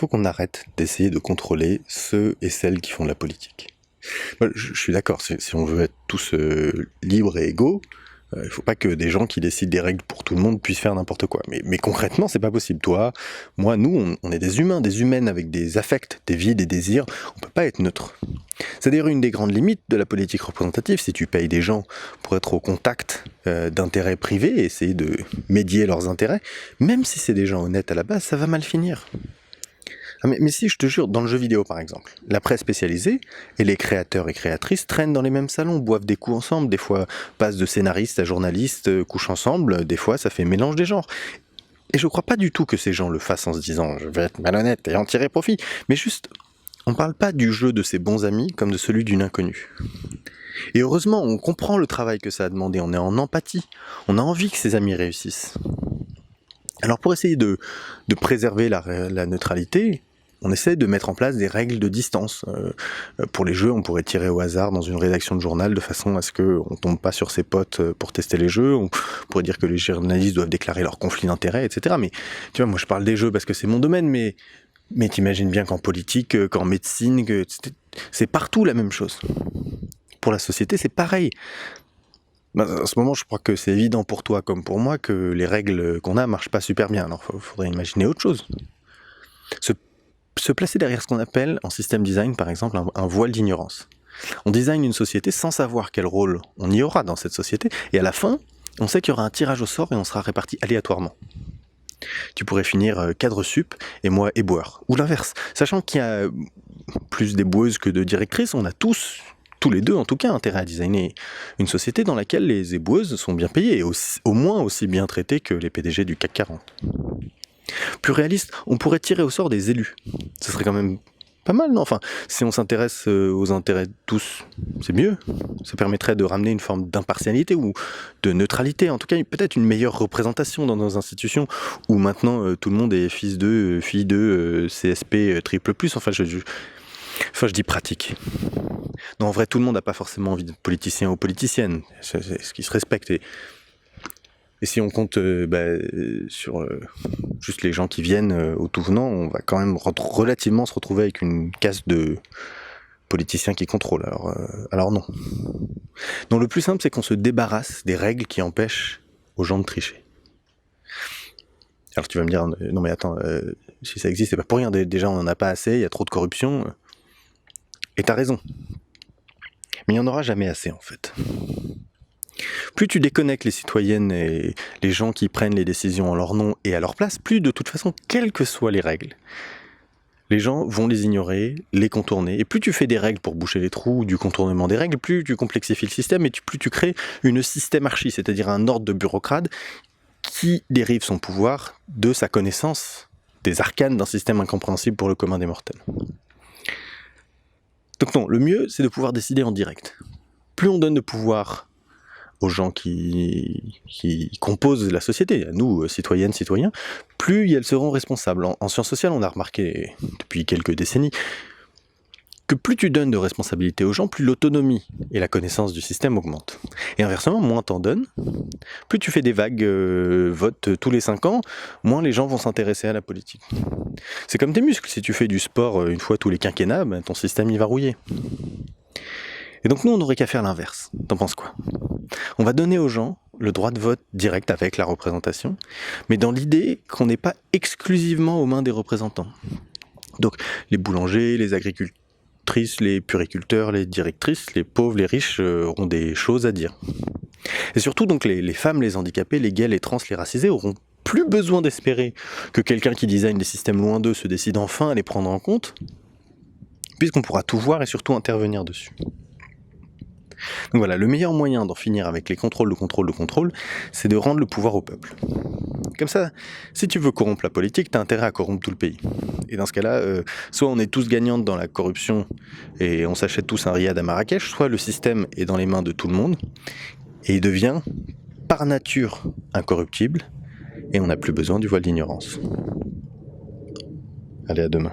faut qu'on arrête d'essayer de contrôler ceux et celles qui font de la politique. Moi, je suis d'accord, si on veut être tous libres et égaux, il faut pas que des gens qui décident des règles pour tout le monde puissent faire n'importe quoi. Mais concrètement, c'est pas possible. Toi, moi, nous, on est des humains, des humaines avec des affects, des vies, des désirs. On peut pas être neutre. C'est d'ailleurs une des grandes limites de la politique représentative. Si tu payes des gens pour être au contact d'intérêts privés et essayer de médier leurs intérêts, même si c'est des gens honnêtes à la base, ça va mal finir. Ah, mais si, je te jure, dans le jeu vidéo par exemple, la presse spécialisée et les créateurs et créatrices traînent dans les mêmes salons, boivent des coups ensemble, des fois passent de scénaristes à journalistes, couchent ensemble, des fois ça fait mélange des genres. Et je crois pas du tout que ces gens le fassent en se disant « je vais être malhonnête et en tirer profit », mais juste, on parle pas du jeu de ses bons amis comme de celui d'une inconnue. Et heureusement, on comprend le travail que ça a demandé, on est en empathie, on a envie que ses amis réussissent. Alors pour essayer de préserver la neutralité, on essaie de mettre en place des règles de distance. Pour les jeux, on pourrait tirer au hasard dans une rédaction de journal de façon à ce qu'on ne tombe pas sur ses potes pour tester les jeux. On pourrait dire que les journalistes doivent déclarer leurs conflits d'intérêts, etc. Mais tu vois, moi je parle des jeux parce que c'est mon domaine, mais t'imagines bien qu'en politique, qu'en médecine, c'est partout la même chose. Pour la société, c'est pareil. En ce moment, je crois que c'est évident pour toi comme pour moi que les règles qu'on a marchent pas super bien. Alors, il faudrait imaginer autre chose. Se placer derrière ce qu'on appelle, en système design par exemple, un voile d'ignorance. On design une société sans savoir quel rôle on y aura dans cette société, et à la fin, on sait qu'il y aura un tirage au sort et on sera réparti aléatoirement. Tu pourrais finir cadre sup et moi éboueur, ou l'inverse. Sachant qu'il y a plus d'éboueuses que de directrices, on a tous les deux en tout cas, intérêt à designer une société dans laquelle les éboueuses sont bien payées, et au moins aussi bien traitées que les PDG du CAC 40. Plus réaliste, on pourrait tirer au sort des élus. Ce serait quand même pas mal, non? Enfin, si on s'intéresse aux intérêts de tous, c'est mieux. Ça permettrait de ramener une forme d'impartialité ou de neutralité, en tout cas peut-être une meilleure représentation dans nos institutions, où maintenant tout le monde est fils de, fille de, CSP, triple plus, enfin je dis pratique. Non, en vrai, tout le monde n'a pas forcément envie d'être politicien ou politicienne, c'est ce qui se respecte. Et si on compte sur juste les gens qui viennent au tout venant, on va quand même relativement se retrouver avec une caste de politiciens qui contrôlent. Alors non. Donc le plus simple, c'est qu'on se débarrasse des règles qui empêchent aux gens de tricher. Alors tu vas me dire, non mais attends, si ça existe, c'est pas pour rien. Déjà, on n'en a pas assez, il y a trop de corruption. Et t'as raison. Mais il n'y en aura jamais assez en fait. Plus tu déconnectes les citoyennes et les gens qui prennent les décisions en leur nom et à leur place, plus de toute façon, quelles que soient les règles, les gens vont les ignorer, les contourner. Et plus tu fais des règles pour boucher les trous, du contournement des règles, plus tu complexifies le système et plus tu crées une systémarchie, c'est-à-dire un ordre de bureaucrate qui dérive son pouvoir de sa connaissance des arcanes d'un système incompréhensible pour le commun des mortels. Donc non, le mieux, c'est de pouvoir décider en direct. Plus on donne de pouvoir aux gens qui composent la société, à nous, citoyennes, citoyens, plus elles seront responsables. En sciences sociales, on a remarqué depuis quelques décennies que plus tu donnes de responsabilités aux gens, plus l'autonomie et la connaissance du système augmentent. Et inversement, moins t'en donnes, plus tu fais des vagues votes tous les 5 ans, moins les gens vont s'intéresser à la politique. C'est comme tes muscles, si tu fais du sport une fois tous les quinquennats, ton système il va rouiller. Et donc nous, on n'aurait qu'à faire l'inverse. T'en penses quoi? On va donner aux gens le droit de vote direct avec la représentation, mais dans l'idée qu'on n'est pas exclusivement aux mains des représentants. Donc les boulangers, les agricultrices, les puriculteurs, les directrices, les pauvres, les riches auront des choses à dire. Et surtout donc les femmes, les handicapés, les gays, les trans, les racisés auront plus besoin d'espérer que quelqu'un qui design des systèmes loin d'eux se décide enfin à les prendre en compte, puisqu'on pourra tout voir et surtout intervenir dessus. Donc voilà, le meilleur moyen d'en finir avec les contrôles, c'est de rendre le pouvoir au peuple. Comme ça, si tu veux corrompre la politique, t'as intérêt à corrompre tout le pays. Et dans ce cas-là, soit on est tous gagnantes dans la corruption et on s'achète tous un riad à Marrakech, soit le système est dans les mains de tout le monde et il devient, par nature, incorruptible et on n'a plus besoin du voile d'ignorance. Allez, à demain.